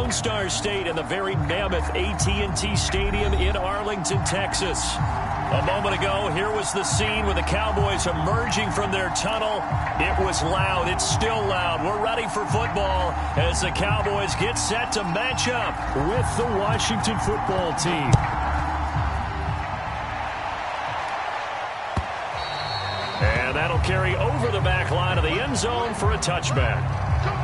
Lone Star State in the very mammoth AT&T Stadium in Arlington, Texas. A moment ago, here was the scene with the Cowboys emerging from their tunnel. It was loud. It's still loud. We're ready for football as the Cowboys get set to match up with the Washington football team. And that'll carry over the back line of the end zone for a touchback.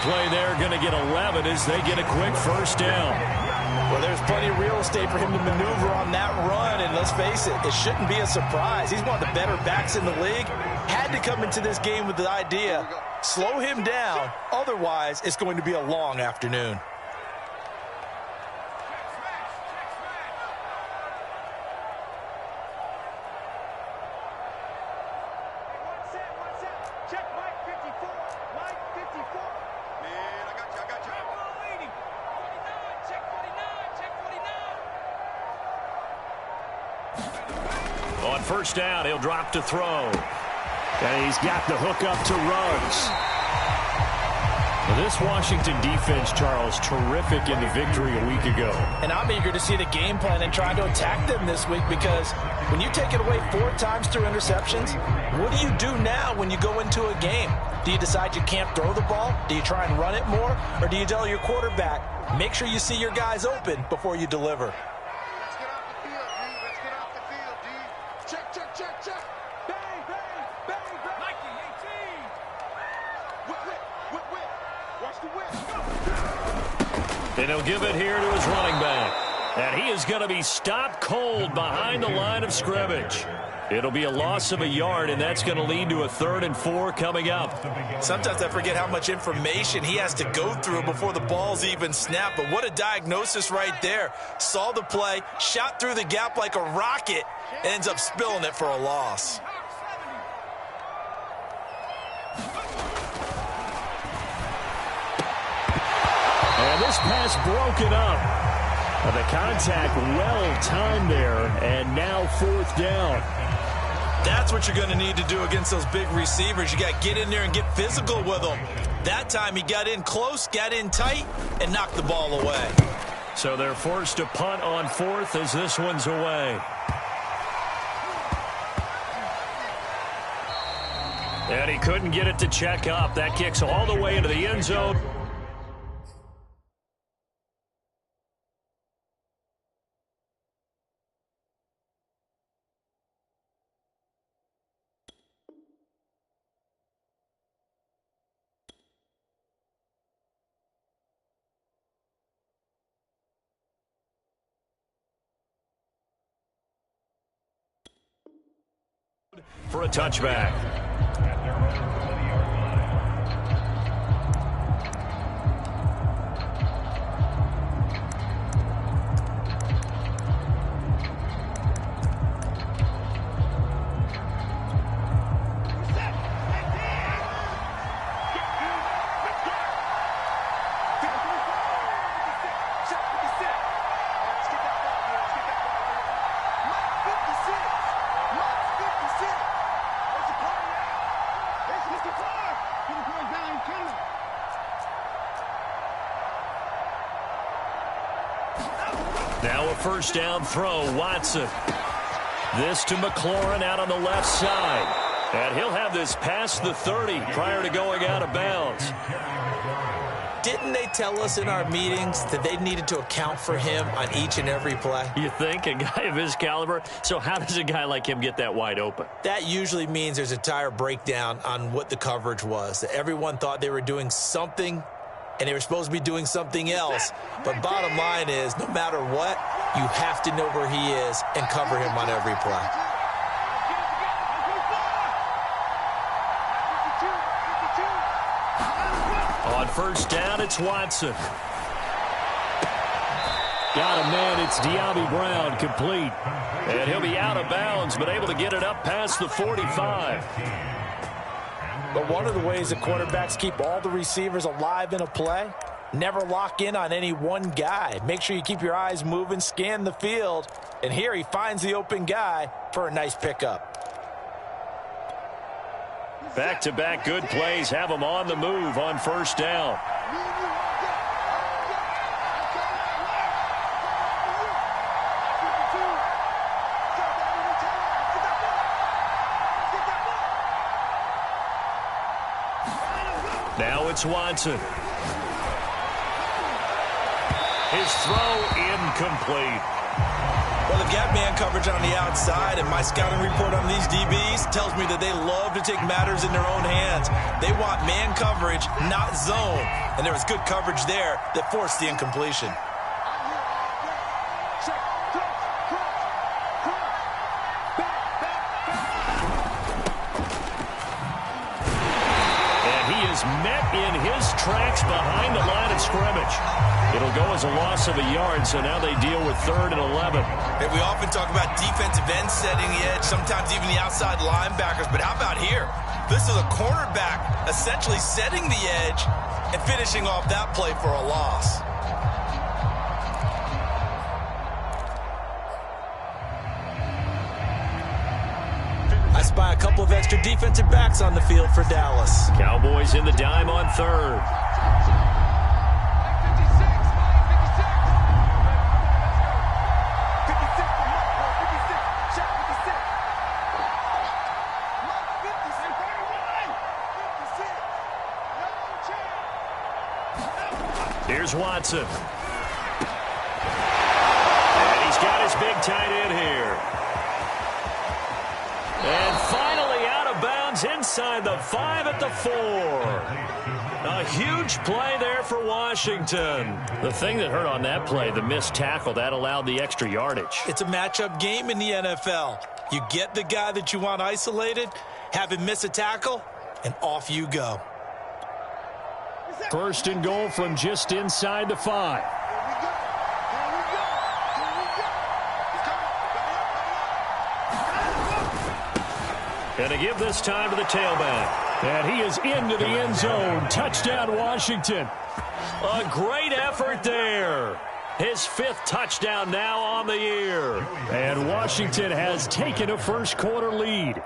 Play there, going to get 11 as they get a quick first down. Well, there's plenty of real estate for him to maneuver on that run, and let's face it, it shouldn't be a surprise. He's one of the better backs in the league. Had to come into this game with the idea, slow him down, otherwise it's going to be a long afternoon. On first down, he'll drop to throw. And he's got the hook up to Ruggs. Well, this Washington defense, Charles, terrific in the victory a week ago. And I'm eager to see the game plan and trying to attack them this week, because when you take it away 4 times through interceptions, what do you do now when you go into a game? Do you decide you can't throw the ball? Do you try and run it more? Or do you tell your quarterback, make sure you see your guys open before you deliver? And he'll give it here to his running back. And he is going to be stopped cold behind the line of scrimmage. It'll be a loss of a yard, and that's going to lead to a 3rd and 4 coming up. Sometimes I forget how much information he has to go through before the ball's even snapped. But what a diagnosis right there. Saw the play, shot through the gap like a rocket, ends up spilling it for a loss. And this pass broken up. The contact well-timed there, and now 4th down. That's what you're going to need to do against those big receivers. You got to get in there and get physical with them. That time he got in close, got in tight, and knocked the ball away. So they're forced to punt on 4th as this one's away. And he couldn't get it to check up. That kicks all the way into the end zone. For a touchback. Now a first down throw, Watson. This to McLaurin out on the left side. And he'll have this past the 30 prior to going out of bounds. Didn't they tell us in our meetings that they needed to account for him on each and every play? You think? A guy of his caliber? So how does a guy like him get that wide open? That usually means there's a entire breakdown on what the coverage was. That everyone thought they were doing something, and they were supposed to be doing something else. But bottom line is, no matter what, you have to know where he is and cover him on every play. On first down. It's Watson. Got a man. It's De'Ami Brown, complete. And he'll be out of bounds, but able to get it up past the 45. But one of the ways that quarterbacks keep all the receivers alive in a play, never lock in on any one guy. Make sure you keep your eyes moving, scan the field. And here he finds the open guy for a nice pickup. Back-to-back good plays have him on the move on first down. Now it's Watson. His throw incomplete. Well, they've got man coverage on the outside, and my scouting report on these DBs tells me that they love to take matters in their own hands. They want man coverage, not zone. And there was good coverage there that forced the incompletion. And he is met in his tracks behind the line of scrimmage. It'll go as a loss of a yard, so now they deal with 3rd and 11. Hey, we often talk about defensive ends setting the edge, sometimes even the outside linebackers, but how about here? This is a cornerback essentially setting the edge and finishing off that play for a loss. I spy a couple of extra defensive backs on the field for Dallas. Cowboys in the dime on 3rd. Here's Watson. And he's got his big tight end here. And finally out of bounds inside the 5 at the 4. A huge play there for Washington. The thing that hurt on that play, the missed tackle, that allowed the extra yardage. It's a matchup game in the NFL. You get the guy that you want isolated, have him miss a tackle, and off you go. 1st and goal from just inside the 5. And to give this time to the tailback. And he is into the end zone. Touchdown, Washington. A great effort there. His 5th touchdown now on the year. And Washington has taken a first-quarter lead.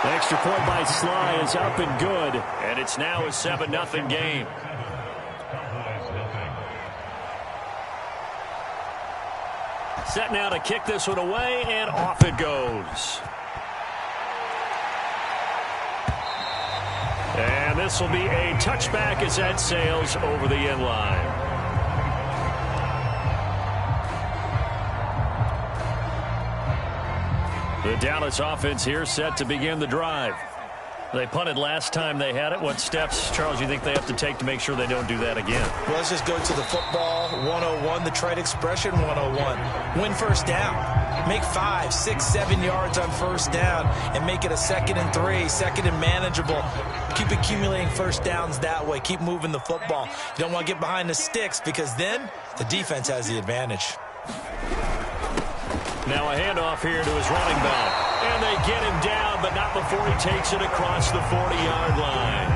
The extra point by Sly is up and good. And it's now a 7-0 game. Set now to kick this one away, and off it goes. And this will be a touchback as that sails over the end line. The Dallas offense here set to begin the drive. They punted last time they had it. What steps, Charles, you think they have to take to make sure they don't do that again? Well, let's just go to the football 101, the trade expression 101. Win first down. Make 5, 6, 7 yards on first down and make it a 2nd and 3, 2nd and manageable. Keep accumulating first downs that way. Keep moving the football. You don't want to get behind the sticks because then the defense has the advantage. Now a handoff here to his running back. And they get him down, but not before he takes it across the 40-yard line.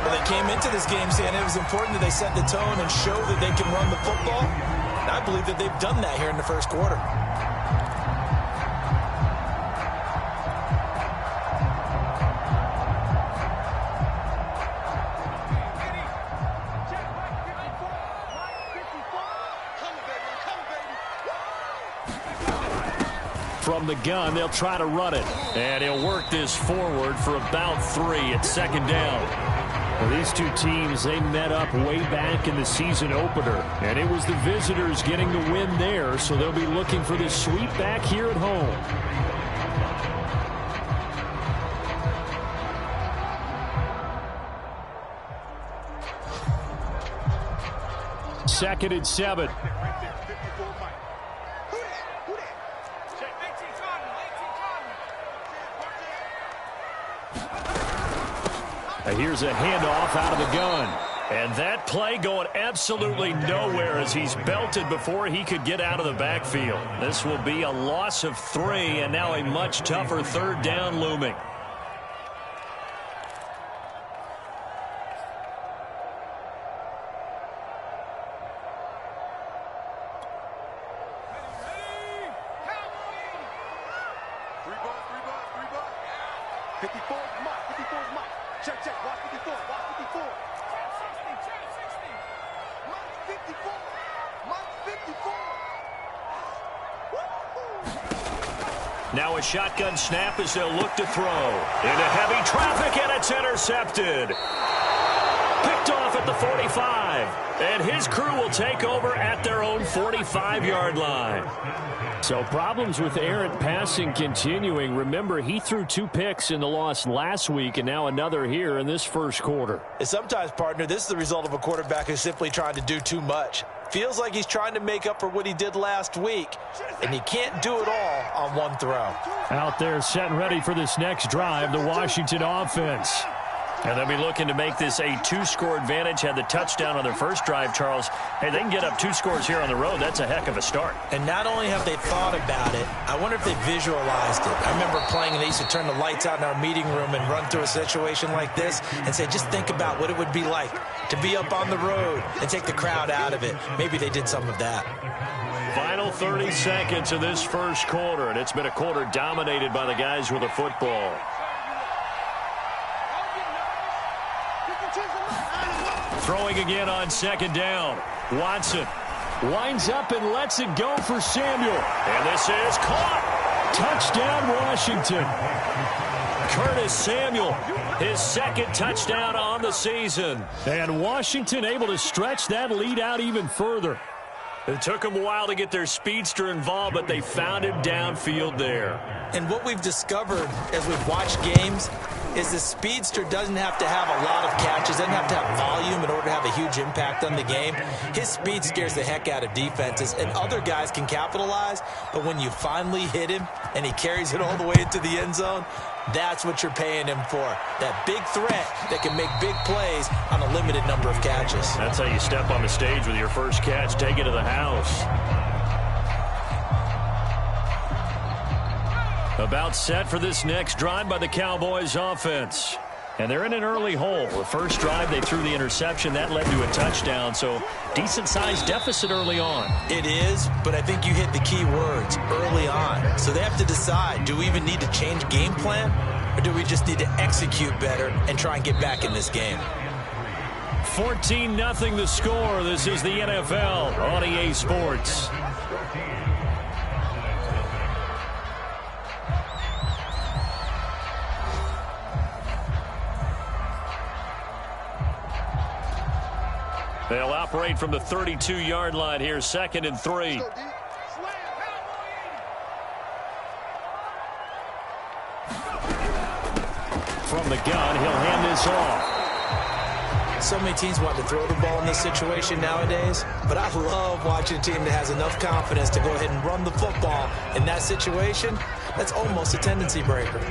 Well, they came into this game saying it was important that they set the tone and show that they can run the football. And I believe that they've done that here in the first quarter. From the gun, they'll try to run it. And he'll work this forward for about 3 at 2nd down. Well, these two teams, they met up way back in the season opener. And it was the visitors getting the win there, so they'll be looking for this sweep back here at home. Second and 7. Here's a handoff out of the gun. And that play going absolutely nowhere as he's belted before he could get out of the backfield. This will be a loss of 3, and now a much tougher 3rd down looming. Now a shotgun snap as they'll look to throw. Into heavy traffic, and it's intercepted. Picked off at the 45. And his crew will take over at their own 45-yard line. So problems with errant passing continuing. Remember, he threw 2 picks in the loss last week, and now another here in this first quarter. And sometimes, partner, this is the result of a quarterback who's simply trying to do too much. Feels like he's trying to make up for what he did last week, and he can't do it all on one throw. Out there set and ready for this next drive, the Washington offense. And they'll be looking to make this a 2-score advantage. Had the touchdown on their first drive, Charles. Hey, they can get up 2 scores here on the road. That's a heck of a start. And not only have they thought about it, I wonder if they visualized it. I remember playing, and they used to turn the lights out in our meeting room and run through a situation like this and say, just think about what it would be like to be up on the road and take the crowd out of it. Maybe they did some of that. Final 30 seconds of this first quarter, and it's been a quarter dominated by the guys with the football. Throwing again on 2nd down. Watson winds up and lets it go for Samuel. And this is caught. Touchdown, Washington. Curtis Samuel, his 2nd touchdown on the season. And Washington able to stretch that lead out even further. It took them a while to get their speedster involved, but they found him downfield there. And what we've discovered as we've watched games is the speedster doesn't have to have a lot of catches, doesn't have to have volume in order to have a huge impact on the game. His speed scares the heck out of defenses, and other guys can capitalize, but when you finally hit him and he carries it all the way into the end zone, that's what you're paying him for. That big threat that can make big plays on a limited number of catches. That's how you step on the stage with your first catch, take it to the house. About set for this next drive by the Cowboys offense. And they're in an early hole. The first drive, they threw the interception. That led to a touchdown, so decent-sized deficit early on. It is, but I think you hit the key words, early on. So they have to decide, do we even need to change game plan, or do we just need to execute better and try and get back in this game? 14-0 the score. This is the NFL on EA Sports. They'll operate from the 32-yard line here, 2nd and 3. From the gun, he'll hand this off. So many teams want to throw the ball in this situation nowadays, but I love watching a team that has enough confidence to go ahead and run the football in that situation. That's almost a tendency breaker.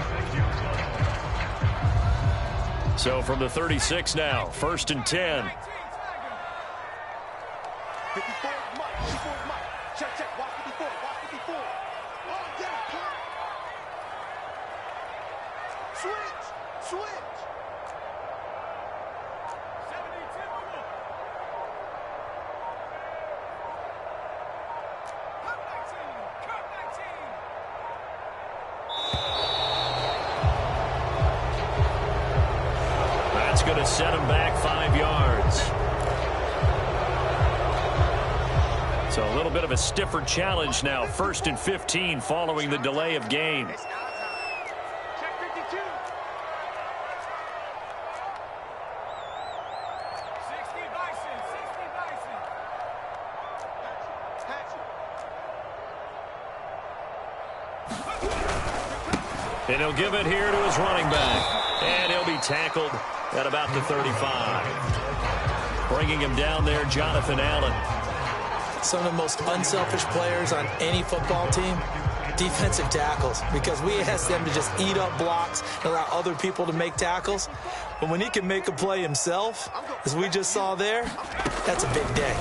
So from the 36 now, 1st and 10. 54 is Mike. 54 is Mike. Check, check. Watch 54. Watch 54. Oh, yeah. Switch. Switch. 72. Cut 19. Cut 19. That's going to set him back 5 yards. So a little bit of a stiffer challenge now. 1st and 15 following the delay of game. Check 52. 60 Bison. 60 Bison. Hatch it. And he'll give it here to his running back. And he'll be tackled at about the 35. Bringing him down there, Jonathan Allen. Some of the most unselfish players on any football team Defensive tackles, because we ask them to just eat up blocks and allow other people to make tackles. But when he can make a play himself, as we just saw there, that's a big day.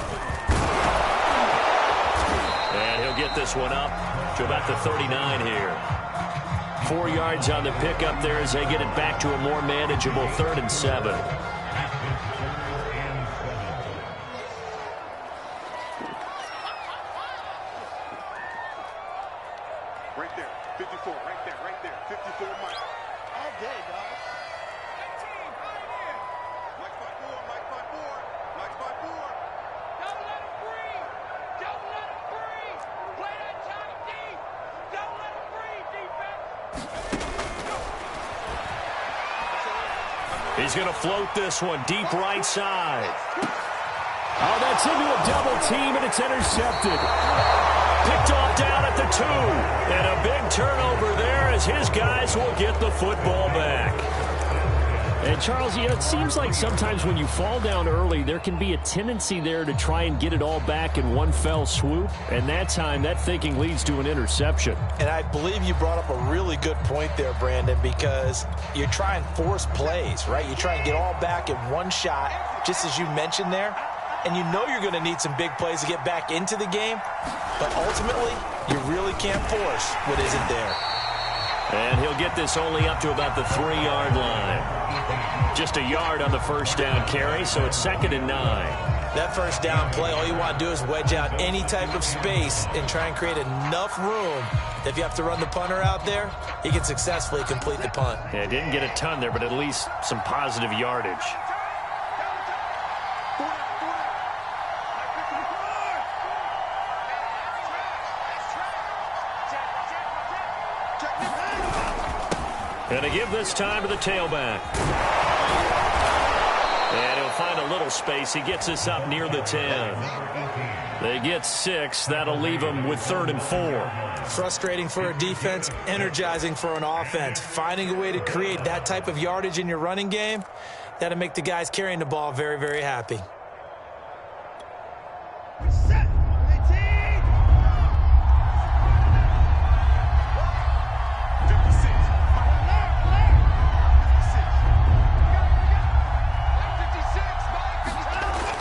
And he'll get this one up to about the 39 here. 4 yards on the pickup there as they get it back to a more manageable 3rd and 7. Right there, 54, right there, 54 Mike. All day, guys. Mike 5-4, Mike 5-4, Mike 5-4. Don't let him breathe. Don't let him breathe. Play that tight deep. Don't let him breathe, defense. He's going to float this one deep right side. Oh, that's into a double team, and it's intercepted. Picked off down at the 2. And a big turnover there as his guys will get the football back. And, Charles, you know, it seems like sometimes when you fall down early, there can be a tendency there to try and get it all back in one fell swoop. And that time, that thinking leads to an interception. And I believe you brought up a really good point there, Brandon, because you try and force plays, right? You try and get all back in one shot, just as you mentioned there. And you know you're going to need some big plays to get back into the game. But ultimately, you really can't force what isn't there. And he'll get this only up to about the 3-yard line. Just a yard on the first down carry, so it's 2nd and 9. That first down play, all you want to do is wedge out any type of space and try and create enough room that if you have to run the punter out there, he can successfully complete the punt. Yeah, didn't get a ton there, but at least some positive yardage. And to give this time to the tailback. And he'll find a little space. He gets us up near the 10. They get 6. That'll leave him with 3rd and 4. Frustrating for a defense, energizing for an offense. Finding a way to create that type of yardage in your running game, that'll make the guys carrying the ball very, very happy. Set. 56.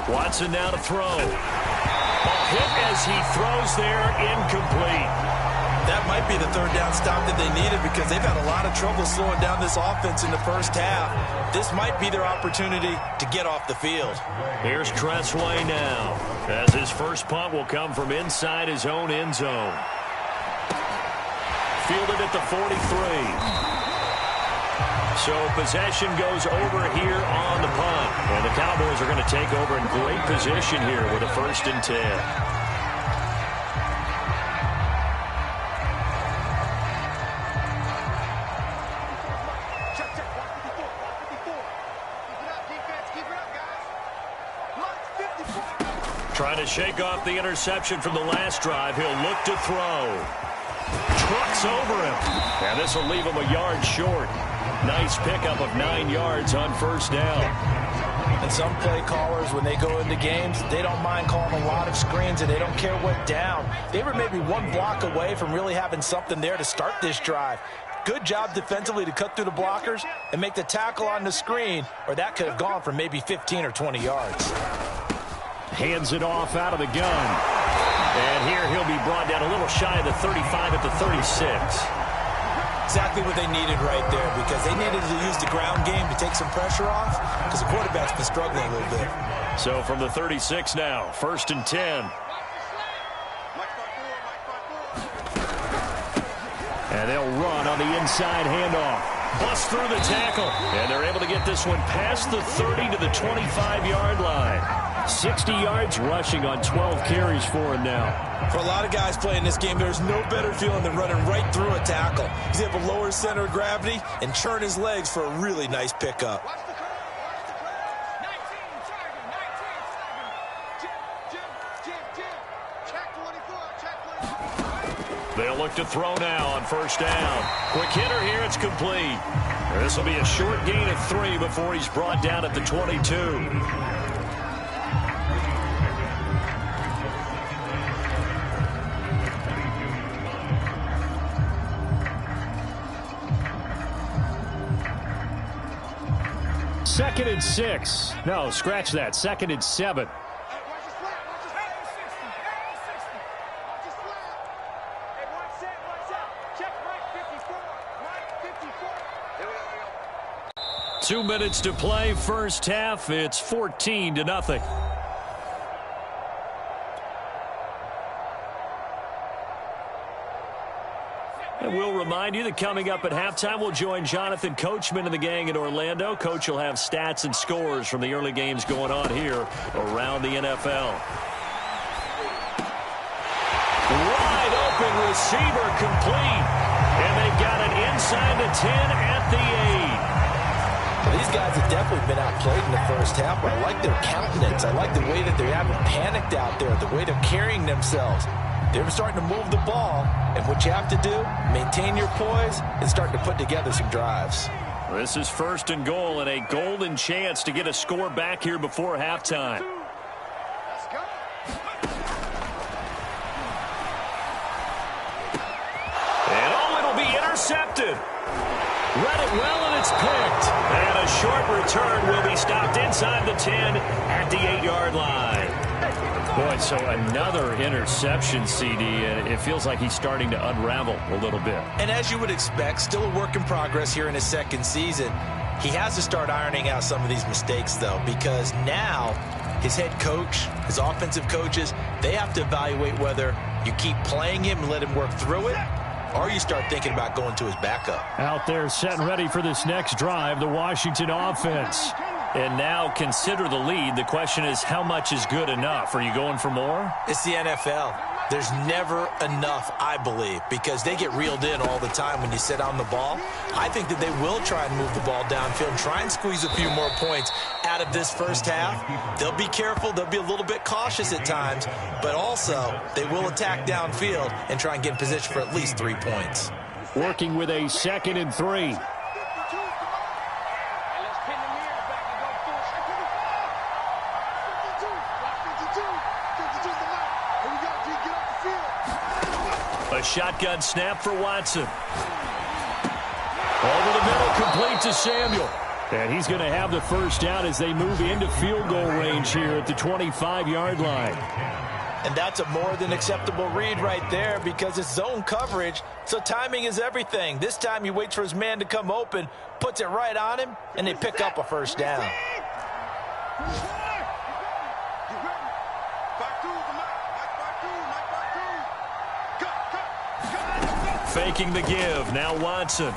Watson now to throw. Ball hit as he throws there, incomplete. That might be the 3rd down stop that they needed because they've had a lot of trouble slowing down this offense in the first half. This might be their opportunity to get off the field. Here's Cressway now, as his first punt will come from inside his own end zone. Fielded at the 43. So possession goes over here on the punt. And the Cowboys are going to take over in great position here with a 1st and 10. Check, check. Watch 54. Watch 54. Keep it up, defense. Keep it up, guys. Watch 54. Trying to shake off the interception from the last drive. He'll look to throw. Trucks over him. And this will leave him a yard short. Nice pickup of 9 yards on 1st down. And some play callers, when they go into games, they don't mind calling a lot of screens, and they don't care what down. They were maybe 1 block away from really having something there to start this drive. Good job defensively to cut through the blockers and make the tackle on the screen, or that could have gone for maybe 15 or 20 yards. Hands it off out of the gun. And here he'll be brought down a little shy of the 35 at the 36. Exactly what they needed right there, because they needed to use the ground game to take some pressure off, because the quarterback's been struggling a little bit. So from the 36 now, 1st and 10. And they'll run on the inside handoff. Bust through the tackle. And they're able to get this one past the 30 to the 25-yard line. 60 yards rushing on 12 carries for him now. For a lot of guys playing this game, there's no better feeling than running right through a tackle. He's able to lower his center of gravity and churn his legs for a really nice pickup. Watch the clock. Watch the clock. 19 seconds. 19 seconds. Jim. Check 24. Check 24. They'll look to throw now on 1st down. Quick hitter here. It's complete. This will be a short gain of 3 before he's brought down at the 22. 2nd and 6. No, scratch that. 2nd and 7. Watch the slap. Watch the slap. Watch the slap. Hey, watch out. Check right 54. Right 54. Here we go. 2 minutes to play. First half. It's 14-0. And we'll remind you that coming up at halftime, we'll join Jonathan Coachman and the gang in Orlando. Coach will have stats and scores from the early games going on here around the NFL. Wide open receiver complete. And they've got it inside the 10 at the 8. Well, these guys have definitely been outplayed in the first half, but I like their countenance. I like the way that they haven't panicked out there, the way they're carrying themselves. They're starting to move the ball, and what you have to do, maintain your poise and start to put together some drives. This is 1st and goal and a golden chance to get a score back here before halftime. Let's go. And it'll be intercepted. Read it well, and it's picked. And a short return will be stopped inside the 10 at the 8-yard line. Boy, so another interception, CD, and it feels like he's starting to unravel a little bit. And as you would expect, still a work in progress here in his second season. He has to start ironing out some of these mistakes, though, because now his head coach, his offensive coaches, they have to evaluate whether you keep playing him and let him work through it, or you start thinking about going to his backup. Out there set and ready for this next drive, the Washington offense. And now consider the lead. The question is, how much is good enough? Are you going for more? It's the NFL. There's never enough, I believe, because they get reeled in all the time when you sit on the ball. I think that they will try and move the ball downfield, try and squeeze a few more points out of this first half. They'll be careful. They'll be a little bit cautious at times, but also they will attack downfield and try and get in position for at least 3 points. Working with a 2nd and 3. A shotgun snap for Watson. Over the middle, complete to Samuel. And he's going to have the first down as they move into field goal range here at the 25-yard line. And that's a more than acceptable read right there because it's zone coverage, so timing is everything. This time he waits for his man to come open, puts it right on him, and they pick up a first down. Faking the give. Now Watson.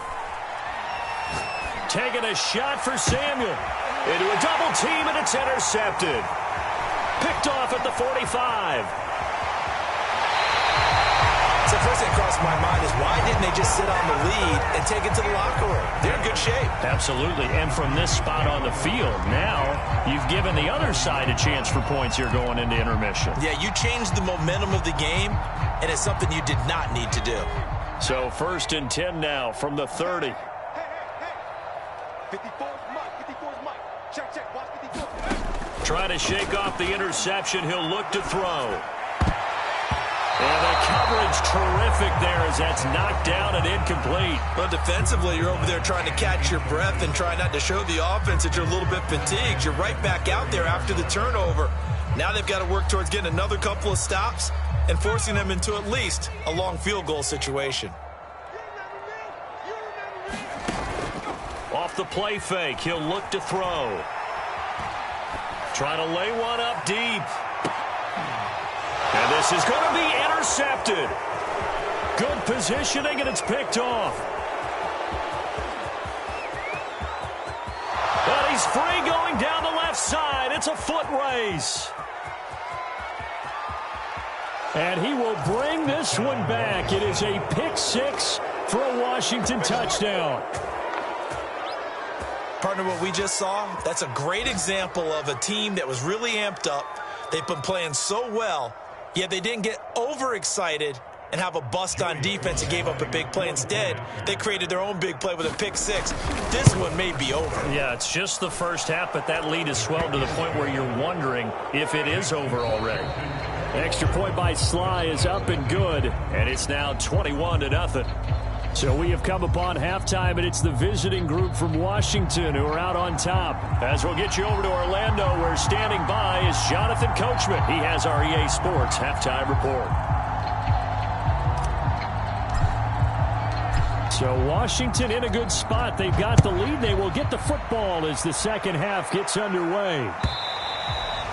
Taking a shot for Samuel. Into a double team, and it's intercepted. Picked off at the 45. So first thing that crossed my mind is why didn't they just sit on the lead and take it to the locker room? They're in good shape. Absolutely. And from this spot on the field, now you've given the other side a chance for points here going into intermission. Yeah, you changed the momentum of the game, and it's something you did not need to do. So 1st and 10 now from the 30. Hey. 54's Mike. Check. Watch 54. Trying to shake off the interception. He'll look to throw. And the coverage terrific there as that's knocked down and incomplete. Well, defensively, you're over there trying to catch your breath and try not to show the offense that you're a little bit fatigued. You're right back out there after the turnover. Now they've got to work towards getting another couple of stops and forcing them into at least a long field goal situation. Off the play fake, he'll look to throw. Trying to lay one up deep. And this is going to be intercepted. Good positioning, and it's picked off. But he's free going down the left side. It's a foot race. And he will bring this one back. It is a pick six for a Washington touchdown. Partner, what we just saw, that's a great example of a team that was really amped up. They've been playing so well, yet they didn't get overexcited and have a bust on defense and gave up a big play. Instead, they created their own big play with a pick six. This one may be over. Yeah, it's just the first half, but that lead has swelled to the point where you're wondering if it is over already. Extra point by Sly is up and good, and it's now 21-0. So we have come upon halftime, and it's the visiting group from Washington who are out on top. As we'll get you over to Orlando, where standing by is Jonathan Coachman. He has our EA Sports halftime report. So Washington in a good spot. They've got the lead. They will get the football as the second half gets underway.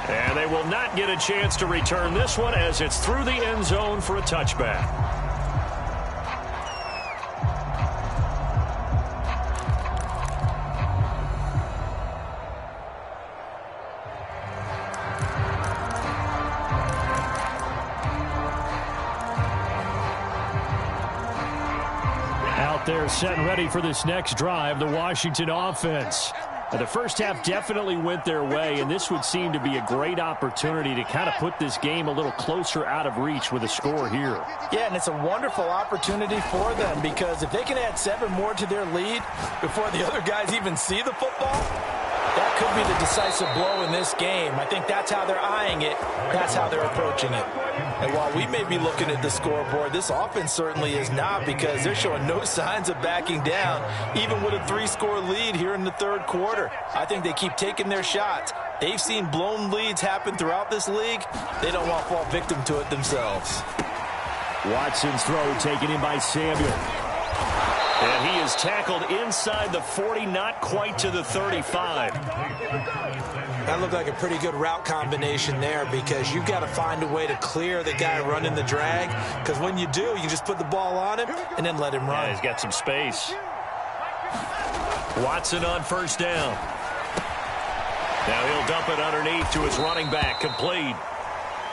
And they will not get a chance to return this one as it's through the end zone for a touchback. They're set and ready for this next drive, the Washington offense. The first half definitely went their way, and this would seem to be a great opportunity to kind of put this game a little closer out of reach with a score here. Yeah, and it's a wonderful opportunity for them because if they can add 7 more to their lead before the other guys even see the football, that could be the decisive blow in this game. I think that's how they're eyeing it. That's how they're approaching it. And while we may be looking at the scoreboard, this offense certainly is not because they're showing no signs of backing down, even with a 3-score lead here in the third quarter. I think they keep taking their shots. They've seen blown leads happen throughout this league. They don't want to fall victim to it themselves. Watson's throw taken in by Samuel. And he is tackled inside the 40, not quite to the 35. That looked like a pretty good route combination there because you've got to find a way to clear the guy running the drag, because when you do, you just put the ball on him and then let him run. Yeah, he's got some space. Watson on first down. Now he'll dump it underneath to his running back, complete.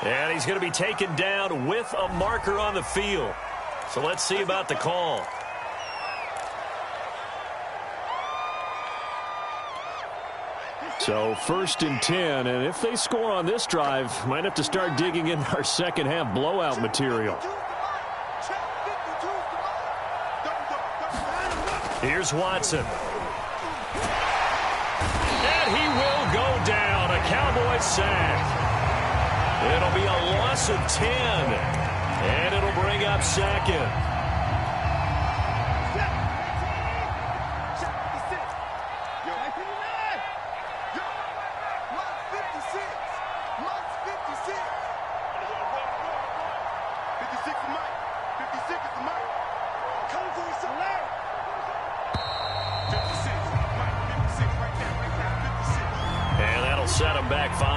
And he's going to be taken down with a marker on the field. So let's see about the call. So 1st and 10, and if they score on this drive, might have to start digging in our second half blowout material. Here's Watson. And he will go down. A Cowboy sack. It'll be a loss of 10, and it'll bring up second. Set him back 5.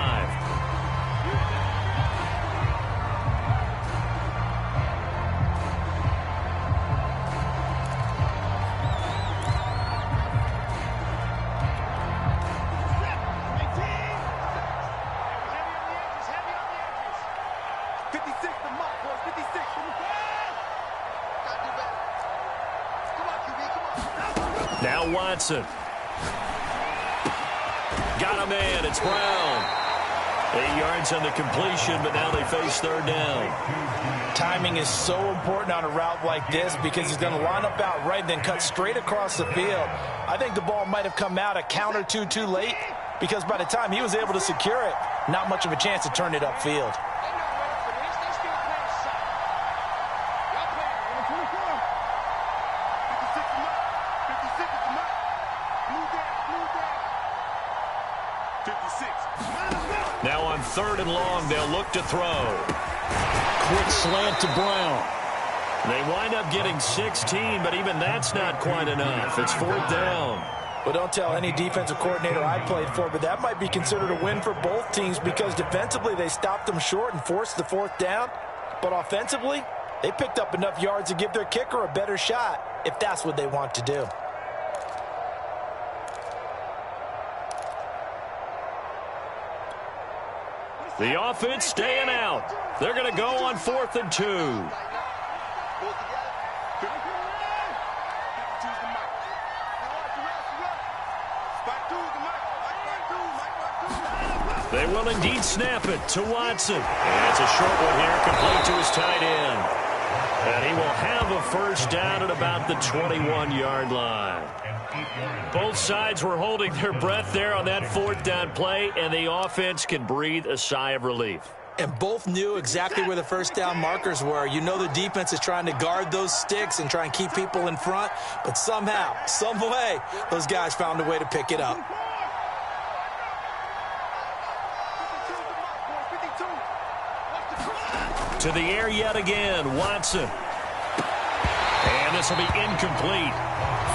Now Watson. Got a man. It's Brown. 8 yards on the completion, but now they face third down. Timing is so important on a route like this because he's going to line up out right, then cut straight across the field. I think the ball might have come out a count or two too late because by the time he was able to secure it, not much of a chance to turn it upfield. Now on 3rd and long, they'll look to throw. Quick slant to Brown. They wind up getting 16, but even that's not quite enough. It's 4th down. Well, don't tell any defensive coordinator I played for, but that might be considered a win for both teams because defensively they stopped them short and forced the 4th down. But offensively, they picked up enough yards to give their kicker a better shot if that's what they want to do. The offense staying out. They're going to go on 4th and 2. They will indeed snap it to Watson. And it's a short one here, complete to his tight end. And he will have a first down at about the 21-yard line. Both sides were holding their breath there on that 4th down play, and the offense can breathe a sigh of relief. and both knew exactly where the first down markers were. You know the defense is trying to guard those sticks and try and keep people in front, but somehow, some way, those guys found a way to pick it up. To the air yet again, Watson. And this will be incomplete.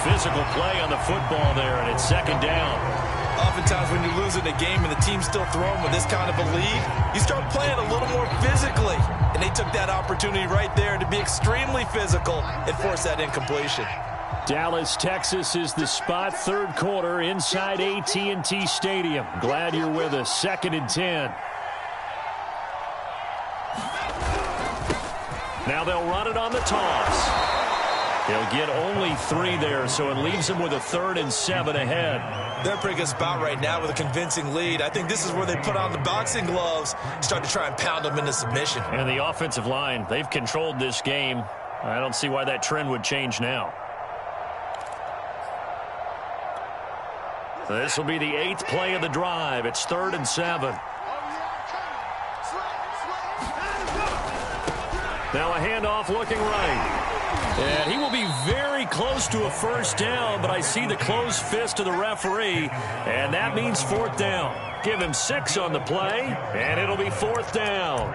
Physical play on the football there, and it's second down. Oftentimes when you're losing a game and the team's still throwing with this kind of a lead, you start playing a little more physically. And they took that opportunity right there to be extremely physical and force that incompletion. Dallas, Texas is the spot, third quarter inside AT&T Stadium. Glad you're with us. 2nd and 10. Now they'll run it on the toss. They'll get only 3 there, so it leaves them with a 3rd and 7 ahead. They're in a pretty good spot right now with a convincing lead. I think this is where they put on the boxing gloves and start to try and pound them into submission. And the offensive line, they've controlled this game. I don't see why that trend would change now. This will be the 8th play of the drive. It's 3rd and 7. Now a handoff looking right. And he will be very close to a first down, but I see the closed fist of the referee, and that means 4th down. Give him 6 on the play, and it'll be 4th down.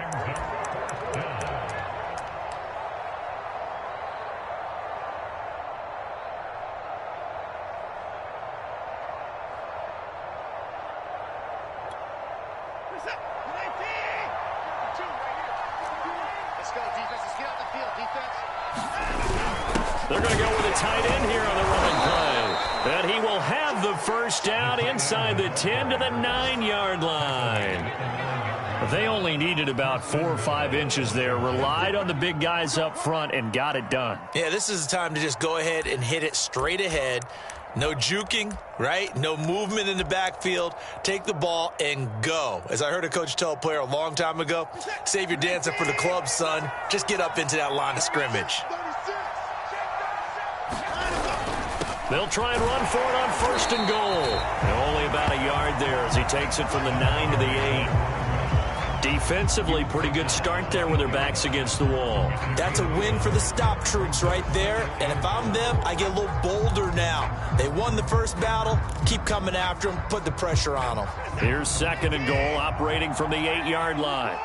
They're going to go with a tight end here on the running play. And he will have the first down inside the 10 to the 9-yard line. They only needed about 4 or 5 inches there. Relied on the big guys up front and got it done. Yeah, this is the time to just go ahead and hit it straight ahead. No juking, right? No movement in the backfield. Take the ball and go. As I heard a coach tell a player a long time ago, save your dancing for the club, son. Just get up into that line of scrimmage. They'll try and run for it on 1st and goal. And only about a yard there as he takes it from the 9 to the 8. Defensively, pretty good start there with their backs against the wall. That's a win for the stop troops right there. And if I'm them, I get a little bolder now. They won the first battle. Keep coming after them. Put the pressure on them. Here's 2nd and goal, operating from the 8-yard line.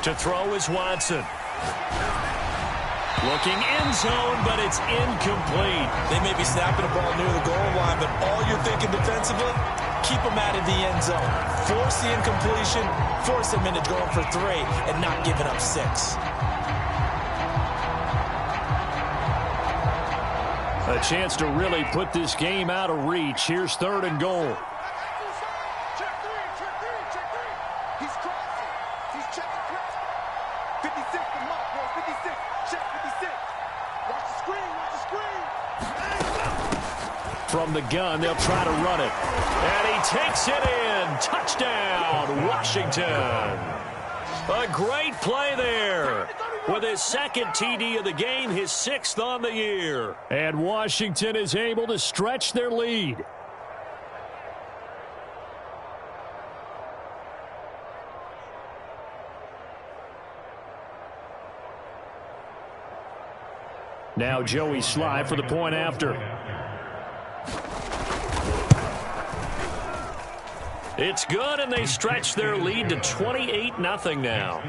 To throw is Watson. Looking end zone, but it's incomplete. They may be snapping the ball near the goal line, but all you're thinking defensively, keep them out of the end zone. Force the incompletion, force them into going for 3, and not giving up 6. A chance to really put this game out of reach. Here's 3rd and goal. From the gun, they'll try to run it. And he takes it in. Touchdown, Washington. A great play there. With his 2nd TD of the game, his 6th on the year. And Washington is able to stretch their lead. Now Joey Sly for the point after. It's good, and they stretch their lead to 28-0 now.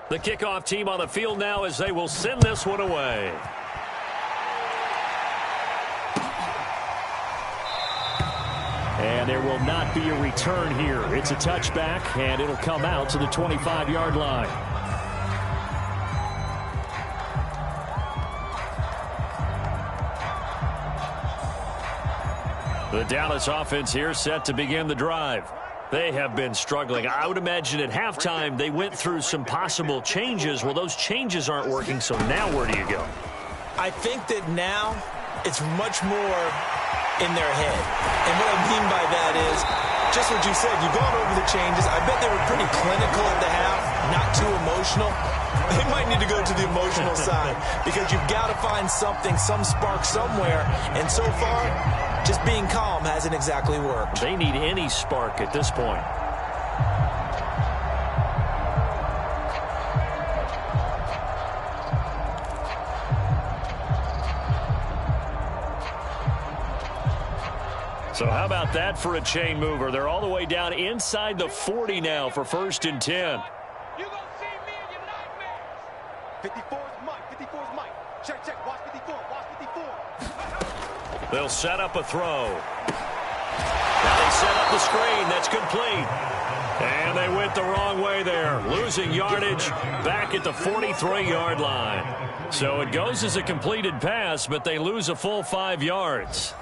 The kickoff team on the field now as they will send this one away. And there will not be a return here. It's a touchback, and it'll come out to the 25-yard line. The Dallas offense here set to begin the drive. They have been struggling. I would imagine at halftime they went through some possible changes. Well, those changes aren't working, so now where do you go? I think that now it's much more in their head. And what I mean by that is just what you said. You've gone over the changes. I bet they were pretty clinical at the half, not too emotional. They might need to go to the emotional side because you've got to find something, some spark somewhere. And so far, just being calm hasn't exactly worked. They need any spark at this point. So how about that for a chain mover? They're all the way down inside the 40 now for 1st and 10. You're going to see me in your nightmares. 54 is Mike. 54 is Mike. Check, check. Watch 54. Watch 54. They'll set up a throw. Now they set up the screen. That's complete. And they went the wrong way there. Losing yardage back at the 43-yard line. So it goes as a completed pass, but they lose a full 5 yards.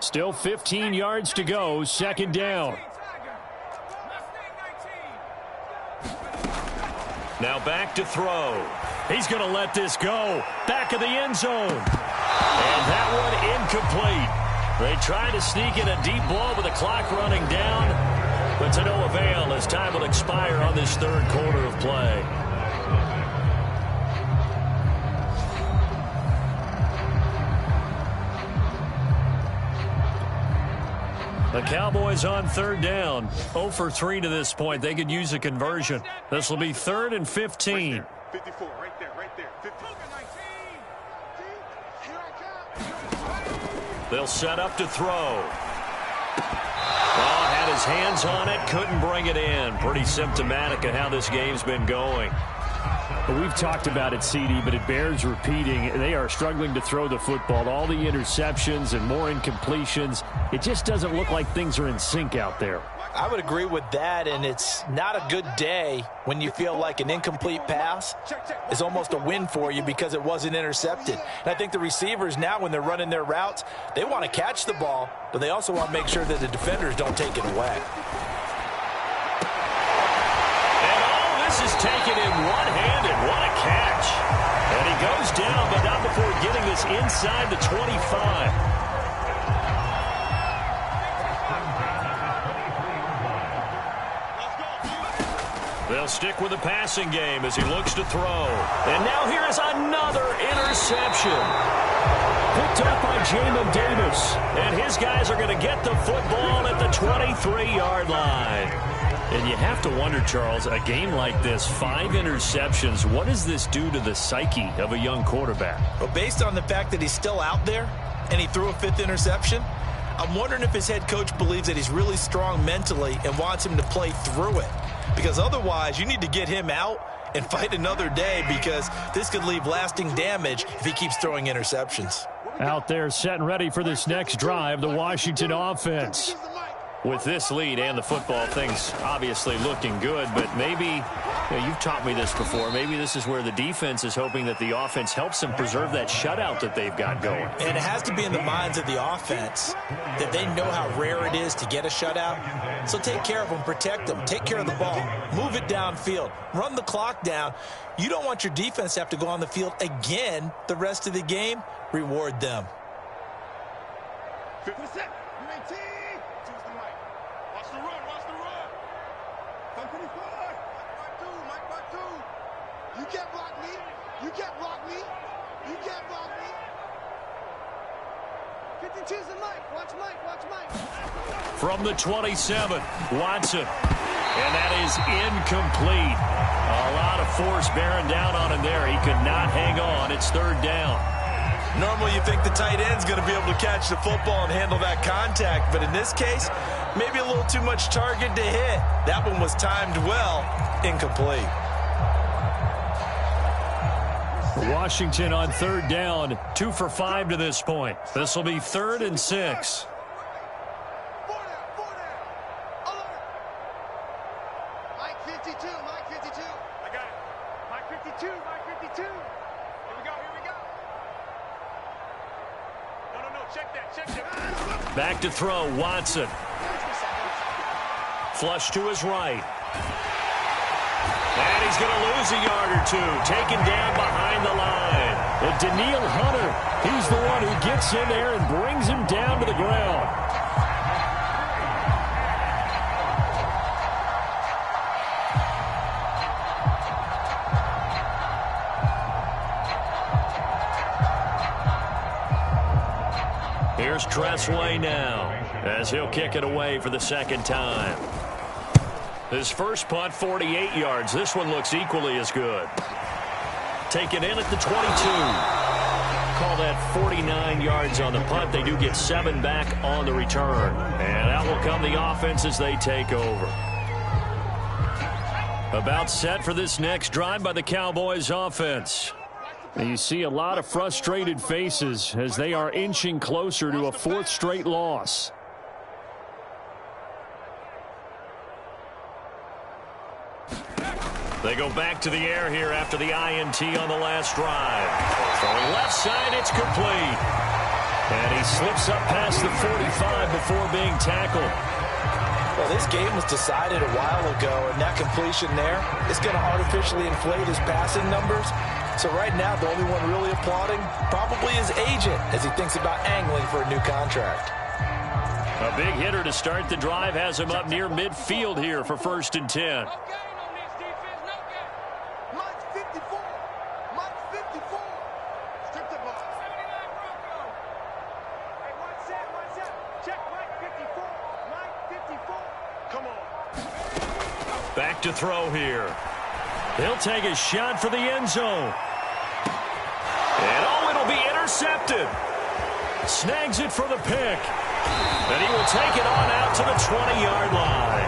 Still 15 yards to go, 2nd down. Now back to throw. He's going to let this go. Back of the end zone. And that one incomplete. They try to sneak in a deep ball with the clock running down, but to no avail as time will expire on this 3rd quarter of play. The Cowboys on 3rd down. 0 for 3 to this point. They could use a conversion. This will be 3rd and 15. 54, right there, right there. 54. They'll set up to throw. Well, had his hands on it, couldn't bring it in. Pretty symptomatic of how this game's been going. Well, we've talked about it, CD, but it bears repeating. They are struggling to throw the football. All the interceptions and more incompletions. It just doesn't look like things are in sync out there. I would agree with that, and it's not a good day when you feel like an incomplete pass is almost a win for you because it wasn't intercepted. And I think the receivers now, when they're running their routes, they want to catch the ball, but they also want to make sure that the defenders don't take it away. And all this is taken in one-handed. What a catch. And he goes down, but not before getting this inside the 25. They'll stick with the passing game as he looks to throw. And now here is another interception. Picked up by Jamin Davis. And his guys are going to get the football at the 23-yard line. And you have to wonder, Charles, a game like this, 5 interceptions, what does this do to the psyche of a young quarterback? Well, based on the fact that he's still out there and he threw a 5th interception, I'm wondering if his head coach believes that he's really strong mentally and wants him to play through it. Because otherwise, you need to get him out and fight another day because this could leave lasting damage if he keeps throwing interceptions. Out there set and ready for this next drive, the Washington offense. With this lead and the football, things obviously looking good, but maybe, you've taught me this before, maybe this is where the defense is hoping that the offense helps them preserve that shutout that they've got going. And it has to be in the minds of the offense that they know how rare it is to get a shutout. So take care of them, protect them, take care of the ball, move it downfield, run the clock down. You don't want your defense to have to go on the field again the rest of the game. Reward them. 50 seconds. 19. Choose the mic. Watch the run. Watch the run. 155. Mike Batu. You can't block me. You can't block me. You can't block me. 52's the mic. Watch Mike. Watch Mike. From the 27, Watson. And that is incomplete. A lot of force bearing down on him there. He could not hang on. It's 3rd down. Normally you think the tight end's going to be able to catch the football and handle that contact, but in this case, maybe a little too much target to hit. That one was timed well, incomplete. Washington on 3rd down, 2 for 5 to this point. This will be 3rd and 6. Mike 52. Mike 52. I got it. Mike 52. Mike 52. Here we go. Here we go. No. Check that. Check that. Back to throw, Watson. Flush to his right. And he's going to lose a yard or two. Taken down behind the line. And Daniil Hunter, he's the one who gets in there and brings him down to the ground. Here's Tressway now as he'll kick it away for the second time. His first punt, 48 yards. This one looks equally as good. Taken in at the 22. Call that 49 yards on the punt. They do get 7 back on the return. And out will come the offense as they take over. About set for this next drive by the Cowboys offense. You see a lot of frustrated faces as they are inching closer to a 4th straight loss. They go back to the air here after the INT on the last drive. Throwing left side, it's complete. And he slips up past the 45 before being tackled. Well, this game was decided a while ago, and that completion there is going to artificially inflate his passing numbers. So right now, the only one really applauding probably his agent as he thinks about angling for a new contract. A big hitter to start the drive has him up near midfield here for 1st and 10. Back to throw here. He'll take a shot for the end zone. And oh, it'll be intercepted. Snags it for the pick. And he will take it on out to the 20-yard line.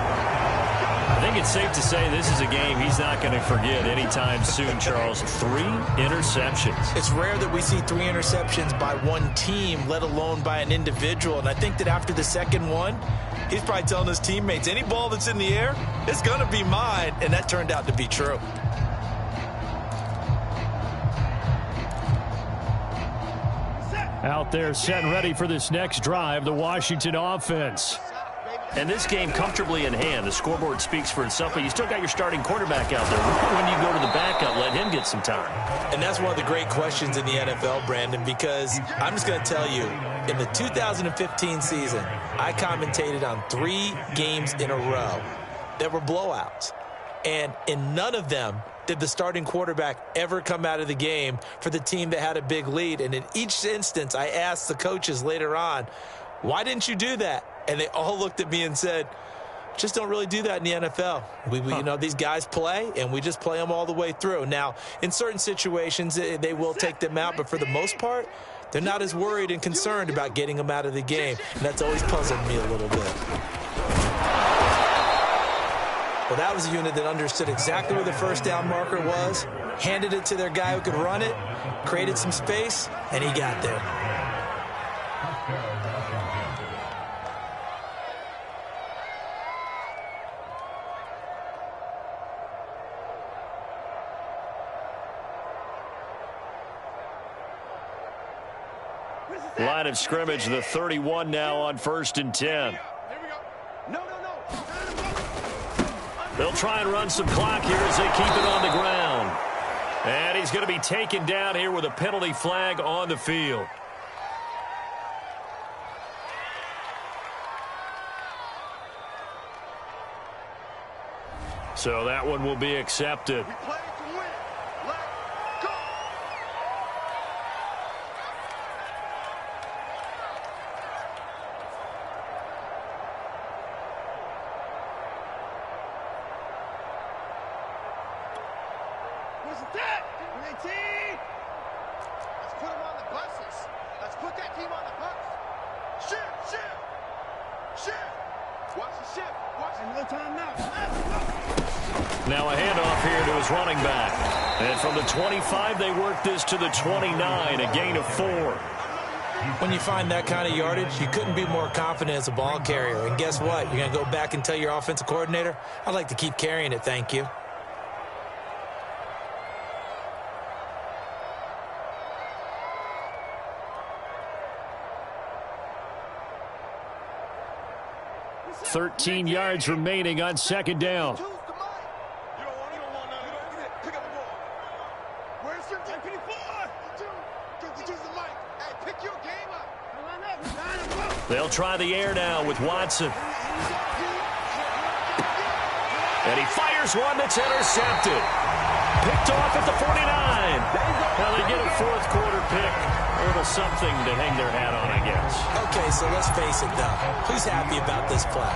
I think it's safe to say this is a game he's not going to forget anytime soon, Charles. 3 interceptions. It's rare that we see 3 interceptions by one team, let alone by an individual. And I think that after the second one, he's probably telling his teammates, any ball that's in the air, it's going to be mine. And that turned out to be true. Out there set and ready for this next drive, the Washington offense. And this game comfortably in hand. The scoreboard speaks for itself, but you still got your starting quarterback out there. When you go to the backup, let him get some time. And that's one of the great questions in the NFL, Brandon, because I'm just going to tell you, in the 2015 season, I commentated on 3 games in a row that were blowouts. And in none of them did the starting quarterback ever come out of the game for the team that had a big lead. And in each instance, I asked the coaches later on, why didn't you do that? And they all looked at me and said, just don't really do that in the NFL. You know, these guys play, and we just play them all the way through. Now, in certain situations, they will take them out, but for the most part, they're not as worried and concerned about getting them out of the game. And that's always puzzled me a little bit. Well, that was a unit that understood exactly where the first down marker was, handed it to their guy who could run it, created some space, and he got there. Line of scrimmage, the 31 now on 1st and 10. They'll try and run some clock here as they keep it on the ground. And he's going to be taken down here with a penalty flag on the field. So that one will be accepted. Now a handoff here to his running back. And from the 25, they work this to the 29, a gain of 4. When you find that kind of yardage, you couldn't be more confident as a ball carrier. And guess what? You're going to go back and tell your offensive coordinator, I'd like to keep carrying it, thank you. .13 yards remaining on 2nd down. They'll try the air now with Watson. And he fires one that's intercepted. Picked off at the 49. Now they get a fourth quarter pick. A little something to hang their hat on, I guess. Okay, so let's face it, though. Who's happy about this play?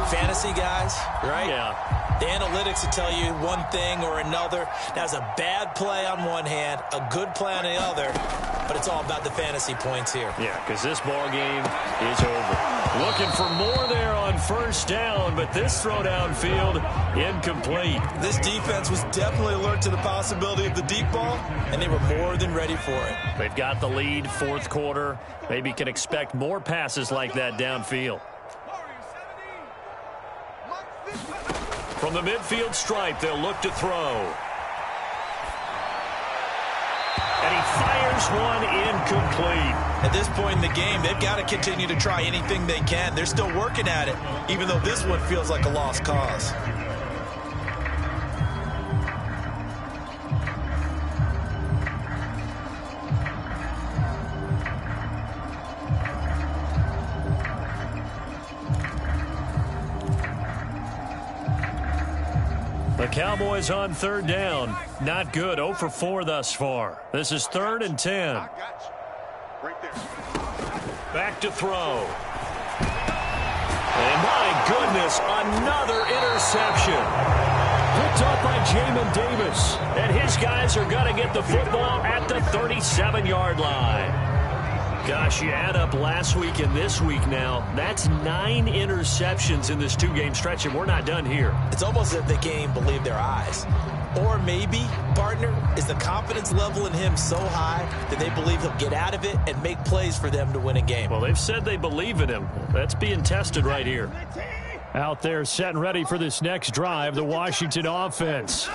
Fantasy guys, right? Yeah. The analytics will tell you one thing or another. That's a bad play on one hand, a good play on the other, but it's all about the fantasy points here. Yeah, because this ball game is over. Looking for more there on first down, but this throw downfield incomplete. This defense was definitely alert to the possibility of the deep ball, and they were more than ready for it. They've got the lead, fourth quarter. Maybe can expect more passes like that downfield. From the midfield stripe, they'll look to throw. And he fires one incomplete. At this point in the game, they've got to continue to try anything they can. They're still working at it, even though this one feels like a lost cause. The Cowboys on third down. Not good. 0 for 4 thus far. This is 3rd and 10. Right there. Back to throw. And my goodness, another interception. Picked off by Jamin Davis. And his guys are going to get the football at the 37-yard line. Gosh, you add up last week and this week now, that's 9 interceptions in this two-game stretch, and we're not done here. It's almost as if they can't even believe their eyes. Or maybe, partner, is the confidence level in him so high that they believe he'll get out of it and make plays for them to win a game. Well, they've said they believe in him. That's being tested right here. Out there, set and ready for this next drive, the Washington offense.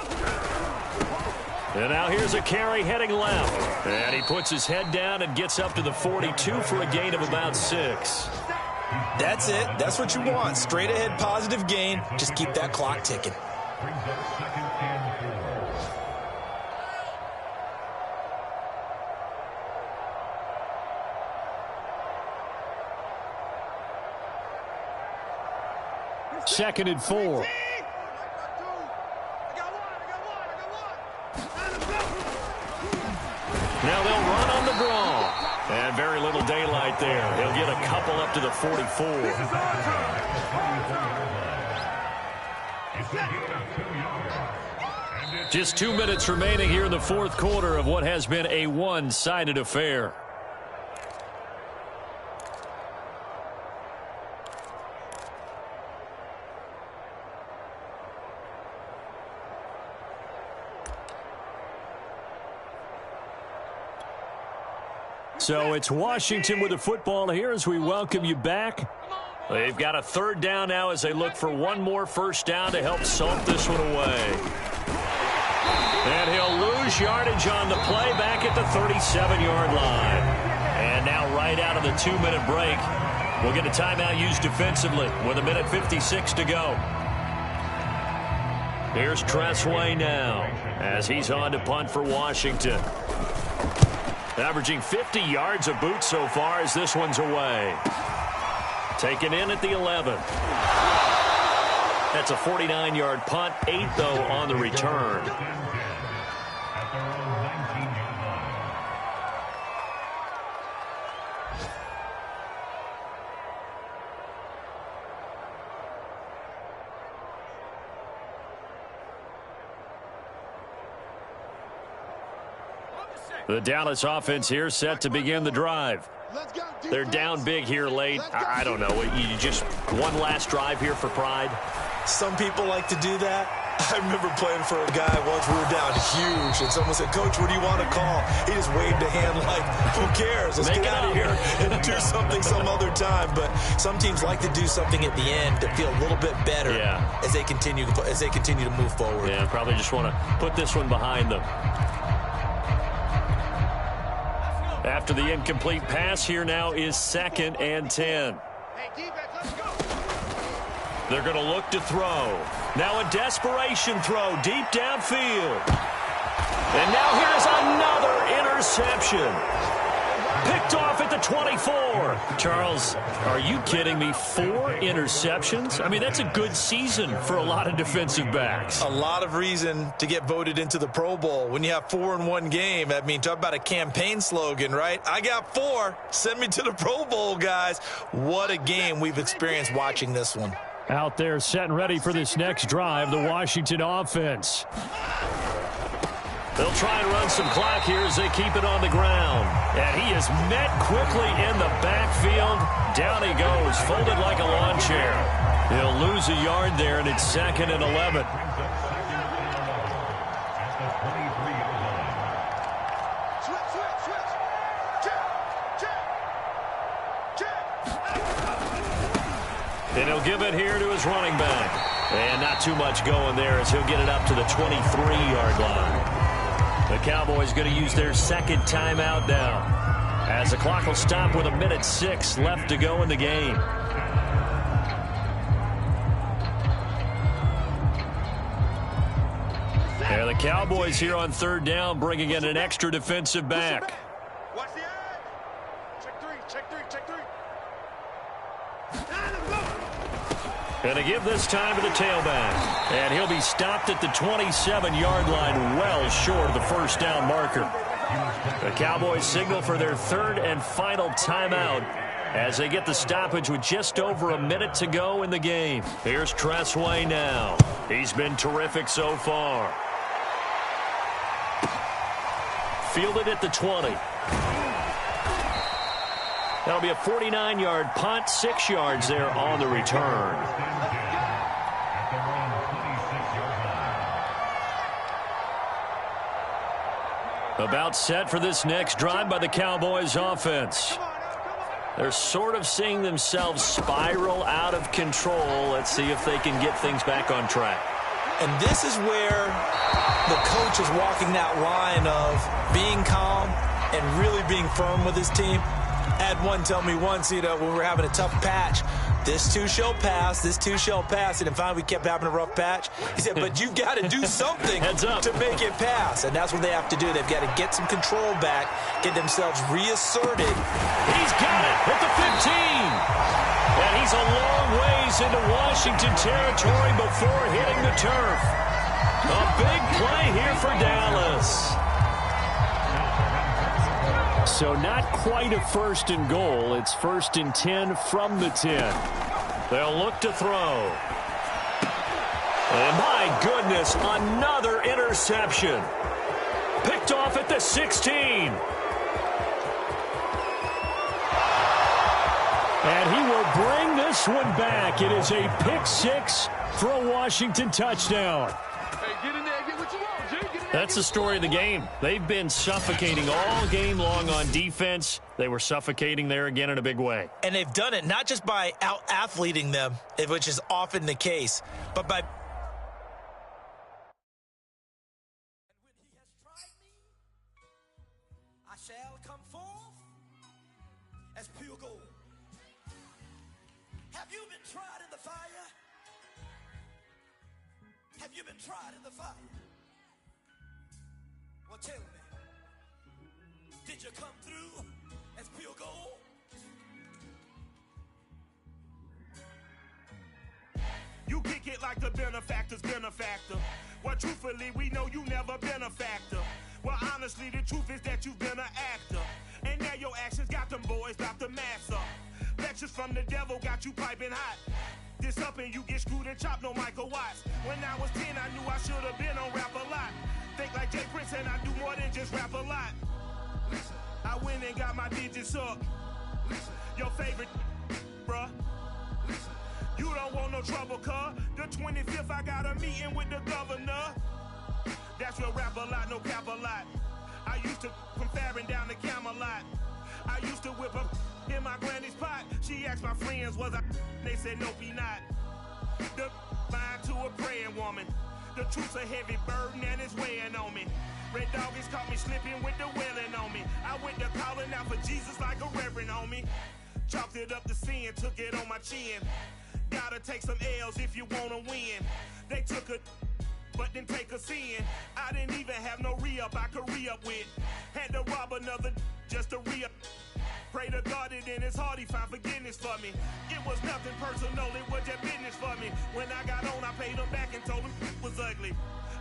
And now here's a carry heading left. And he puts his head down and gets up to the 42 for a gain of about 6. That's it. That's what you want. Straight ahead positive gain. Just keep that clock ticking. Second and 4. Now they'll run on the draw. And very little daylight there. He'll get a couple up to the 44. Just 2 minutes remaining here in the fourth quarter of what has been a one-sided affair. So it's Washington with the football here as we welcome you back. They've got a third down now as they look for one more first down to help salt this one away. And he'll lose yardage on the play back at the 37-yard line. And now right out of the 2-minute break, we'll get a timeout used defensively with 1:56 to go. Here's Tressway now as he's on to punt for Washington. Averaging 50 yards a boot so far as this one's away. Taken in at the 11. That's a 49-yard punt, 8 though on the return. The Dallas offense here set to begin the drive. They're down big here late. I don't know. You just one last drive here for pride? Some people like to do that. I remember playing for a guy once. We were down huge, and someone said, "Coach, what do you want to call?" He just waved a hand like, "Who cares? Let's get out of here and do something some other time." But some teams like to do something at the end to feel a little bit better as they continue to move forward. Yeah, probably just want to put this one behind them. After the incomplete pass, here now is 2nd and 10. Hey, defense, let's go. They're going to look to throw. Now a desperation throw deep downfield. And now here's another interception. Picked off at the 24. Charles, are you kidding me? 4 interceptions? I mean, that's a good season for a lot of defensive backs. A lot of reason to get voted into the Pro Bowl. When you have 4 in one game, I mean, talk about a campaign slogan, right? I got 4. Send me to the Pro Bowl, guys. What a game we've experienced watching this one. Out there set and ready for this next drive, the Washington offense. They'll try and run some clock here as they keep it on the ground. And he is met quickly in the backfield. Down he goes, folded like a lawn chair. He'll lose a yard there, and it's 2nd and 11. And he'll give it here to his running back. And not too much going there as he'll get it up to the 23-yard line. The Cowboys going to use their 2nd timeout now, as the clock will stop with 1:06 left to go in the game. And the Cowboys here on 3rd down, bringing in an extra defensive back. Watch the edge. Check three. And to give this time to the tailback. And he'll be stopped at the 27-yard line, well short of the 1st down marker. The Cowboys signal for their 3rd and final timeout as they get the stoppage with just over a minute to go in the game. Here's Tressway now. He's been terrific so far. Fielded at the 20. That'll be a 49-yard punt, 6 yards there on the return. About set for this next drive by the Cowboys offense. They're sort of seeing themselves spiral out of control. Let's see if they can get things back on track. And this is where the coach is walking that line of being calm and really being firm with his team. I had one tell me once, when we were having a tough patch, this too shall pass, this too shall pass. And finally we kept having a rough patch. He said, but you've got to do something to make it pass. And that's what they have to do. They've got to get some control back, get themselves reasserted. He's got it at the 15. And he's a long ways into Washington territory before hitting the turf. A big play here for Dallas. So not quite a 1st and goal. It's 1st and 10 from the 10. They'll look to throw. And my goodness, another interception. Picked off at the 16. And he will bring this one back. It is a pick 6 for a Washington touchdown. Hey, get in there and get what you want, Jay. That's the story of the game. They've been suffocating all game long on defense. They were suffocating there again in a big way. And they've done it not just by out-athleting them, which is often the case, but by... I shall come forth as pure gold. Have you been tried in the fire? Have you been tried in the fire? Well, tell me, did you come through as pure gold? You kick it like the benefactor's benefactor. Well, truthfully, we know you never been a factor. Well, honestly, the truth is that you've been an actor. And now your actions got them boys about to mass up. Lectures from the devil got you piping hot. This up and you get screwed and chopped, no Michael Watts. When I was 10, I knew I should have been on rap a lot. Think like Jay Prince and I do more than just rap a lot. Listen, I went and got my digits up. Listen, your favorite, bruh. Listen, you don't want no trouble, cuz. The 25th, I got a meeting with the governor. That's real rap a lot, no cap a lot. I used to from Farron down to Camelot. I used to whip up in my granny's pot. She asked my friends, was I? They said, nope, he not. The line to a praying woman. The truth's a heavy burden and it's weighing on me. Red Doggies caught me slipping with the wailing on me. I went to calling out for Jesus like a reverend on me. Chalked it up to sin, took it on my chin. Gotta take some L's if you wanna win. They took a but then take a sin. I didn't even have no re-up I could re-up with. Had to rob another just to re-up. Pray to God that in his heart he found forgiveness for me. It was nothing personal, it was just business for me. When I got on, I paid him back and told him it was ugly.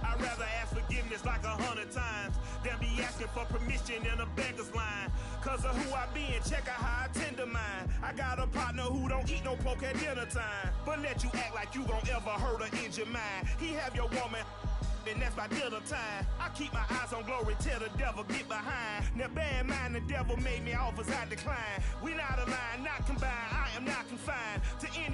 I'd rather ask forgiveness like 100 times than be asking for permission in a beggar's line. Cause of who I be and check out how I tend to mine. I got a partner who don't eat no pork at dinner time, but let you act like you gon' ever hurt or injure mine. He have your woman, and that's by dinner time. I keep my eyes on glory till the devil get behind. Now bear in mind the devil made me offers I decline. We not aligned, not combined, I am not confined to any